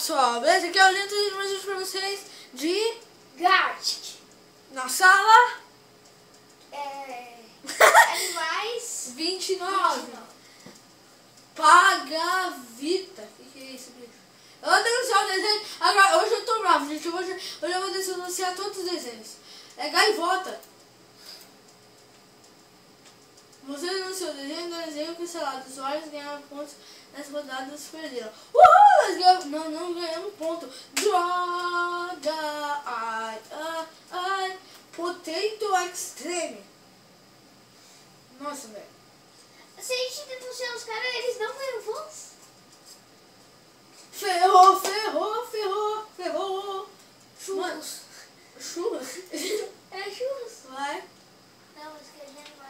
pessoal, beleza? Aqui é o Lento de mais pra vocês de Gartic. na sala Animais 29. Pagavita. O que é isso, bicho? Eu vou denunciar o desenho. Agora, hoje eu tô bravo, gente. Hoje eu vou denunciar todos os desenhos. É gaivota. Você denunciou o desenho cancelado. Os usuários ganharam pontos nas rodadas, perderam. Nós ganhamos, não ganhamos ponto. Droga. Ai. Potato Extreme. Nossa, velho. Se a gente denunciar os caras, eles não ganham pontos? Ferrou. Churros. Churros? É churros? Vai. Não, mas que é de animais.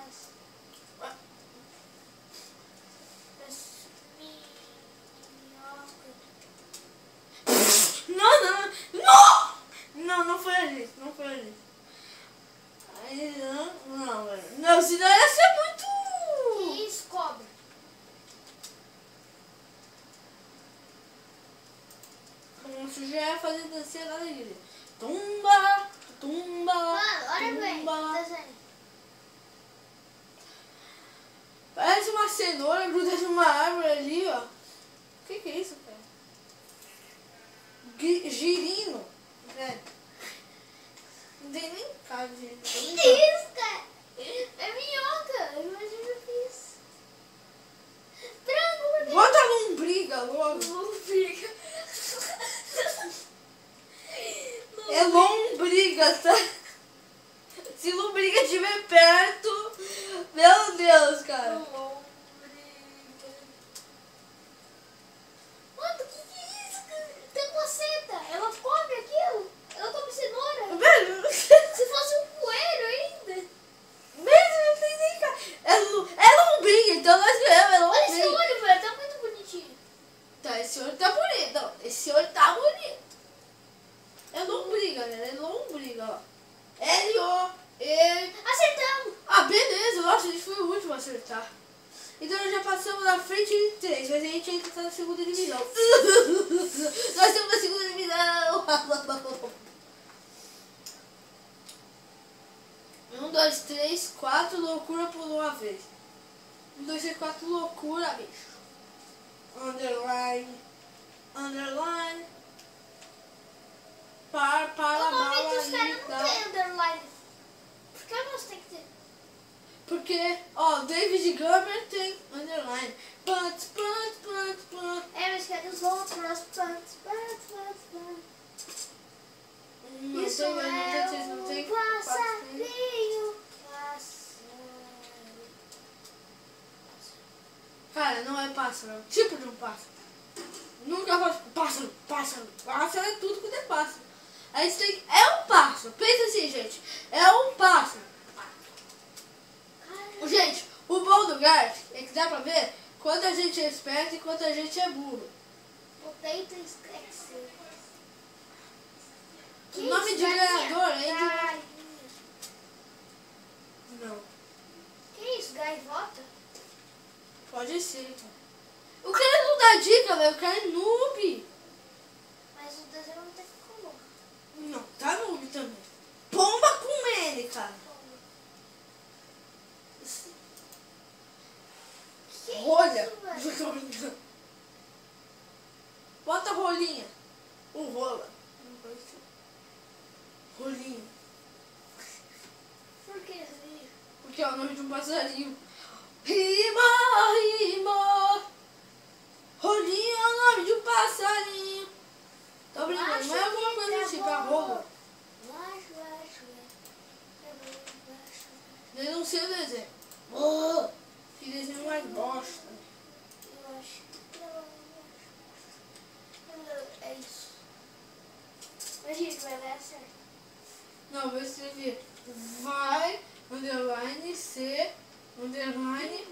Não foi a gente. Aí não, velho. Não, senão ia ser muito... Que isso, cobra? Isso já é fazer dancinha nada de tumba. Mano, olha bem, desenho. Parece uma cenoura grudada numa árvore ali, ó. O que é isso, cara? Girino. Velho. Não tem nem cara de girino. Que isso, cara? É minhoca. Eu imagino que eu fiz. Branco, Bota lombriga logo. lombriga. É lombriga, tá? Se lombriga estiver perto, meu Deus, cara. Lombriga. Mano, que é isso, cara? Tem uma seta. Ela come aquilo. Ela come cenoura. Velho, Se fosse um coelho ainda. mesmo não tem nem cara. É lombriga, então nós ganhamos, é Olha esse lombriga. olho, velho. Tá muito bonitinho. Tá, esse olho tá bonito, ó. Esse olho tá bonito. É lombriga, galera, é lombriga, ó. L-O-E... Acertamos. Ah, beleza, nossa, a gente foi o último a acertar. Então nós já passamos na frente de 3, mas a gente ainda tá na segunda divisão. Nós estamos na segunda divisão. 1, 2, 3, 4, loucura pulou uma vez. 1, 2, 3, 4, loucura, bicho. Underline. Para O nome dos caras balalita. não tem underline. Por que nós tem que ter? Porque, ó, David Gilbert tem underline. But. É, mas cadê os outros? Isso não é tem um quatro, passarinho. Cara, não é pássaro, é um tipo de um pássaro. Nunca faz pássaro. Pássaro é tudo que é pássaro. Aí você tem. É um pássaro. Pensa assim, gente. É um pássaro. Gente, o bom do Gart é que dá pra ver quanto a gente é esperto e quanto a gente é burro. Potato Extreme. O nome de ganhador é de... Galinha. Não, Que isso, gaivota? pode ser, cara. O cara não dá dica, velho. O cara é noob. Mas o desenho não tem que colocar. Não, tá noob também. Pomba com N, cara. Que Rolha. isso, velho? Bota rolinha. Rola. Rolinho. Por que assim? Porque é o nome de um passarinho. Rima. Rolinho é o nome de um passarinho. Tô brincando, não é alguma coisa do tipo, é rola. Denuncia o desenho. Que desenho mais bosta. Eu acho que é isso. Imagina, vai dar certo. Não, vou escrever vai, underline, C, underline.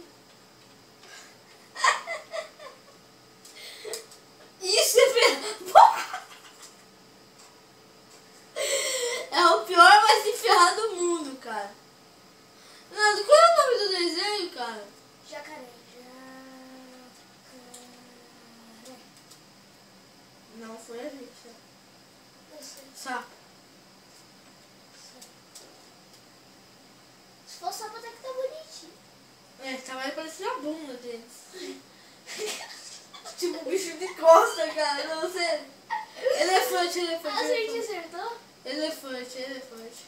Isso é é o pior vai se ferrar do mundo, cara. Nando, qual é o nome do desenho, cara? Jacaré. Não foi a gente. Eu sei. Sapo. Se for sapo até que tá bonitinho. É, tá mais parecendo a bunda deles. Tipo um bicho de costa, cara. Não sei. Elefante, elefante. A gente Elefante, acertou? elefante. Elefante.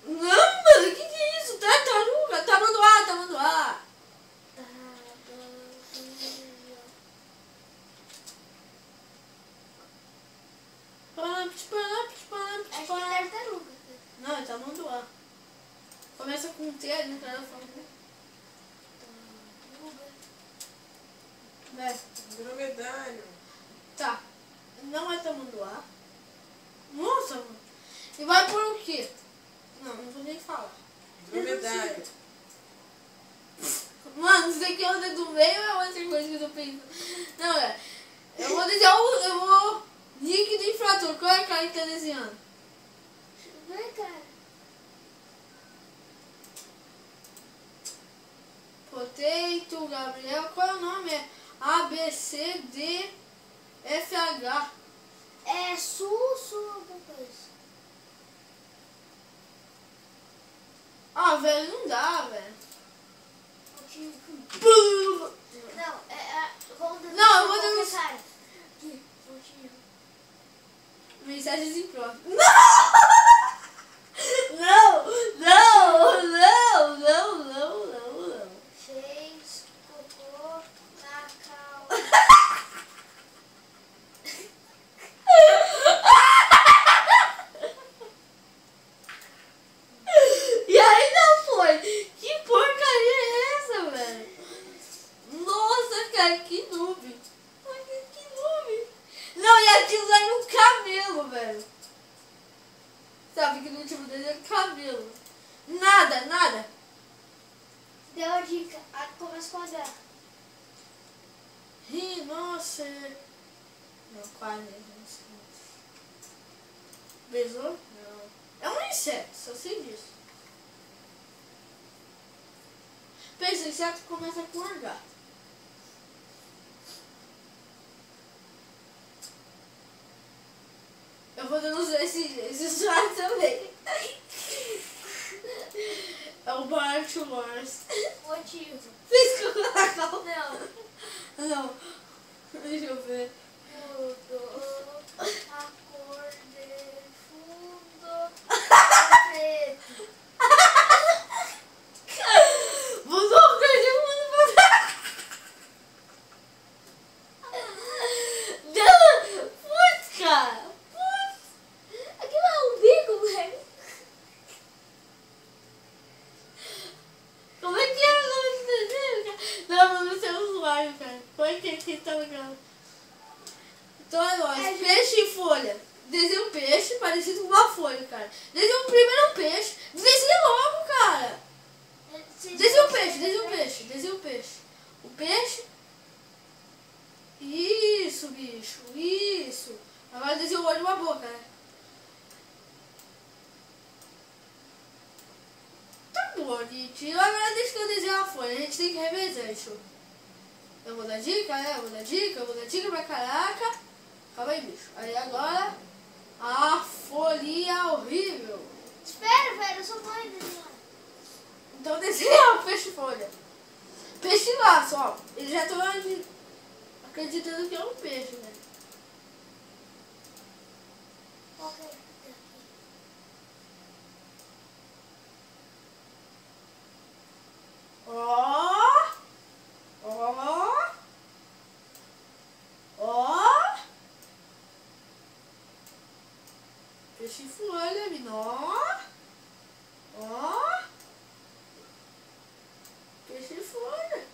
Não, mano, que é isso? Tartaruga, tamanduá, tamanduá. Acho que é tartaruga. Não, é tamanduá. Começa com T, né? Cara, fala. É, Dromedário. tá. Não é tamanduá. Nossa, mano. E vai por o quê? Não, não vou nem falar. Dromedário. Mano, isso aqui é o dedo do meio ou é outra coisa que eu tô pensando? Não, é. Eu vou desenhar eu vou... líquido infrator. Qual é a cara que tá desenhando? Vai, cara. Potato, Gabriel. Qual é o nome? É A, B, C, D, F, H. É su, alguma coisa. Ah, velho, não dá, velho. Não, vamos desenhar. Não, eu vou desenhar. Cara. Aqui, pontinho. Mensagens em prova. Não! Não! Não! Não! Não! Não! Não! Fez cocô na calça. E aí não foi! Que porcaria é essa, velho? Nossa, cara, que noob! Que noob! Não, e aquilo lá no cabelo, velho. Sabe que no último desenho é cabelo. Nada, nada. Deu a dica. Começa com H. Rinoceronte. Não, quase. Besouro? Não. É um inseto, só sei disso. Pensa, inseto começa com H. Eu vou denunciar esse usuário também. É o Bart Wars. Motivo. Fez com a calma. Não. Não. Deixa eu ver. Mudou a cor de fundo preto. Mudou a cor de mundo pra... Não! Putz, cara! Putz! Aquilo é um bico, velho. Como é que é o nome do desenho, cara? Não, mas não é usuário, cara. Como é que tá legal? Então é nóis. Peixe e folha. Desenha um peixe parecido com uma folha, cara. Desenha o primeiro peixe. Desenha logo, cara. Desenha o peixe, desenha o peixe, desenha o peixe. O peixe. Isso, bicho, isso. Agora desenha o olho e uma boca, né? Tá bonitinho. Agora deixa que eu desenhar a folha. A gente tem que revezar isso. Eu vou dar dica, né? Eu vou dar dica pra caraca. Calma aí, bicho. Aí agora, a folhinha horrível. Espera, velho, eu sou mãe desenhar. Então desenha o peixe-folha. Peixe-laço, ó. Eles já estão acreditando que é um peixe, né? Ok. Ó. Ó. Ó. Peixe-folha, menor. Ó. Peixe-folha.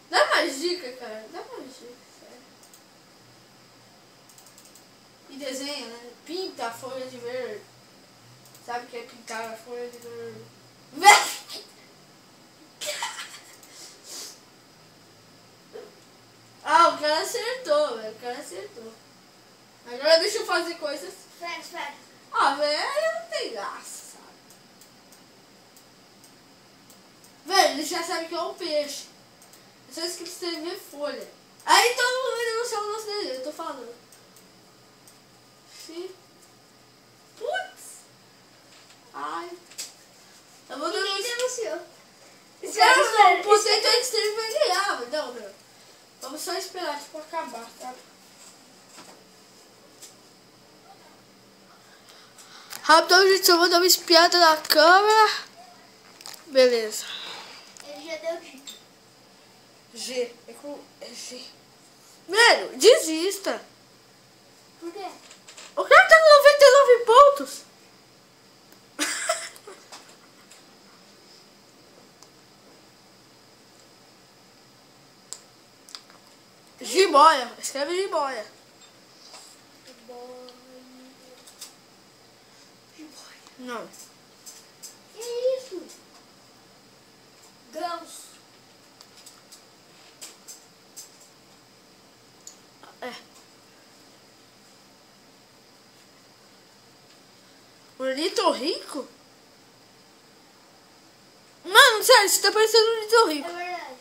Dá mais dica, cara. Dá mais dica, sério. E desenha, né? Pinta a folha de verde. Sabe o que é pintar a folha de verde? Ah, o cara acertou, velho. O cara acertou. Agora deixa eu fazer coisas. Espera. Ah, velho, não tem graça, sabe? Velho, ele já sabe que é um peixe. É só escrever folha. Aí todo mundo vai denunciar o nosso desenho, eu tô falando. Putz! Ai. Eu vou Ninguém denunciou. Não, o Potato Extreme vai ganhar, mas não. Vamos só esperar, tipo, acabar, tá? Rapidão, gente, eu vou dar uma espiada na câmera. Beleza. Ele já deu dica. G. É G. Mano, desista. Por quê? O cara tá com 99 pontos. Jiboia. Escreve jiboia. Não. Que isso? Ganso. É. O Little Rico? Mano, sério, você tá parecendo um Little É Rico. verdade.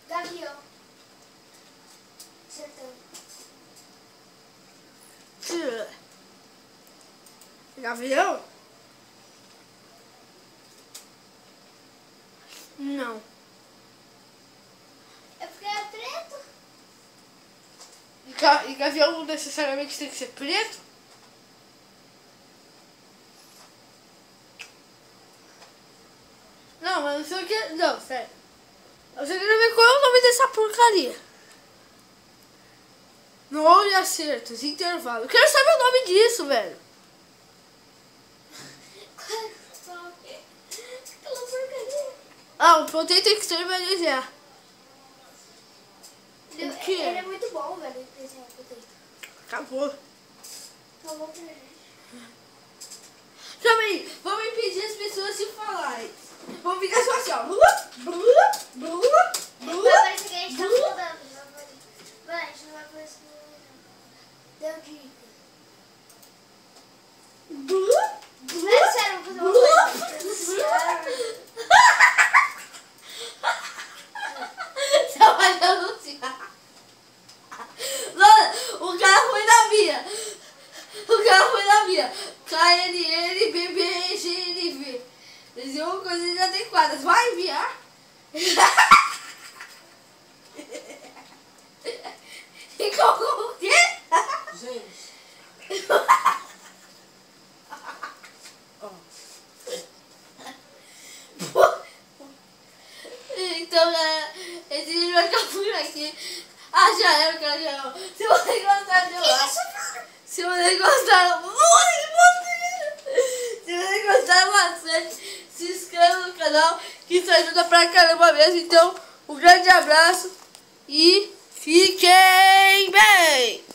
Gavião. Acertando. Gavião? Não. É porque é preto. E gavião não necessariamente tem que ser preto? Não, mas não sei o que. Não, sério. Eu só queria ver qual é o nome dessa porcaria. No olho acertos, intervalo. Eu quero saber o nome disso, velho. Aquela porcaria. Ah, o Potato Extreme vai desenhar. Ele, O quê? ele é muito bom, velho. Desenhar potato. Acabou. Falou pra gente. Calma aí, vamos impedir as pessoas de falarem. Vamos ficar só assim, ó. Blula, blula, blula, Vai blula. parecer que a gente tá mudando. Vai, a gente não vai aparecer. Deu dica. Blula, blula. É sério, vou fazer uma coisa. Você vai denunciar. Mano, o cara foi na minha. KNNBBGNV. Desenhou coisas inadequadas. Vai enviar? E colocou o quê? Gente. Então, esse vídeo vai ficar por aqui. Ah, já era, cara. Se vocês gostaram, deu like. Se vocês gostaram, se vocês gostaram bastante, se inscreva no canal, que isso ajuda pra caramba mesmo. Então, um grande abraço e fiquem bem!